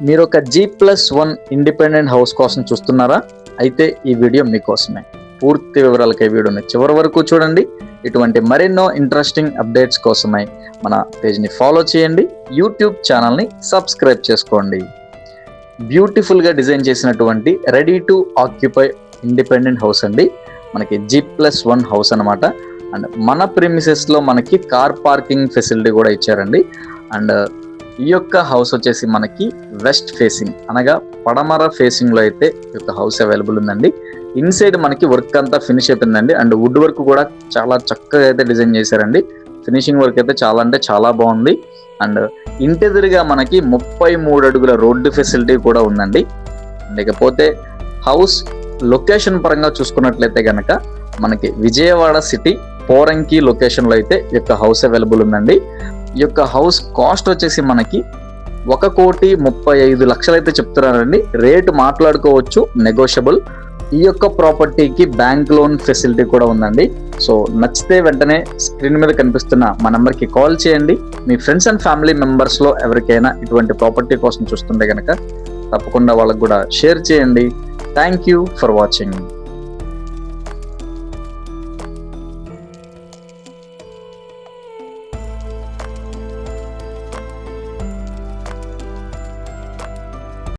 మీరు ఒక G+1 independent house కోసం చూస్తున్నారా? అయితే ఈ వీడియో మీకోసమే. పూర్తి వివరాలకై వీడియోని చివరి వరకు చూడండి. ఇటువంటి మరెన్నో ఇంట్రెస్టింగ్ అప్డేట్స్ కోసమై మన పేజ్ని ఫాలో చేయండి, యూట్యూబ్ ఛానల్ని సబ్స్క్రైబ్ చేసుకోండి. బ్యూటిఫుల్గా డిజైన్ చేసినటువంటి ready to occupy independent house అండి. మనకి G+1 హౌస్ అనమాట. అండ్ మన ప్రిమిసెస్లో మనకి కార్ పార్కింగ్ ఫెసిలిటీ కూడా ఇచ్చారండి. అండ్ ఈ యొక్క హౌస్ వచ్చేసి మనకి వెస్ట్ ఫేసింగ్ అనగా పడమర ఫేసింగ్ లో అయితే ఈ యొక్క హౌస్ అవైలబుల్ ఉందండి. ఇన్సైడ్ మనకి వర్క్ అంతా ఫినిష్ అయిపోయిందండి. అండ్ వుడ్ వర్క్ కూడా చాలా చక్కగా అయితే డిజైన్ చేశారండి. ఫినిషింగ్ వర్క్ అయితే చాలా అంటే చాలా బాగుంది. అండ్ ఇంటెదురుగా మనకి 33 అడుగుల రోడ్డు ఫెసిలిటీ కూడా ఉందండి. లేకపోతే హౌస్ లొకేషన్ పరంగా చూసుకున్నట్లయితే కనుక మనకి విజయవాడ సిటీ పోరంకి లొకేషన్ లో అయితే ఈ యొక్క హౌస్ అవైలబుల్ ఉందండి. ఈ యొక్క హౌస్ కాస్ట్ వచ్చేసి మనకి 1,35,00,000 అయితే చెప్తున్నారండి. రేటు మాట్లాడుకోవచ్చు, నెగోషియబుల్. ఈ యొక్క ప్రాపర్టీకి బ్యాంక్ లోన్ ఫెసిలిటీ కూడా ఉందండి. సో నచ్చితే వెంటనే స్క్రీన్ మీద కనిపిస్తున్న మా నెంబర్కి కాల్ చేయండి. మీ ఫ్రెండ్స్ అండ్ ఫ్యామిలీ మెంబర్స్లో ఎవరికైనా ఇటువంటి ప్రాపర్టీ కోసం చూస్తుంటే కనుక తప్పకుండా వాళ్ళకు కూడా షేర్ చేయండి. Thank you for watching.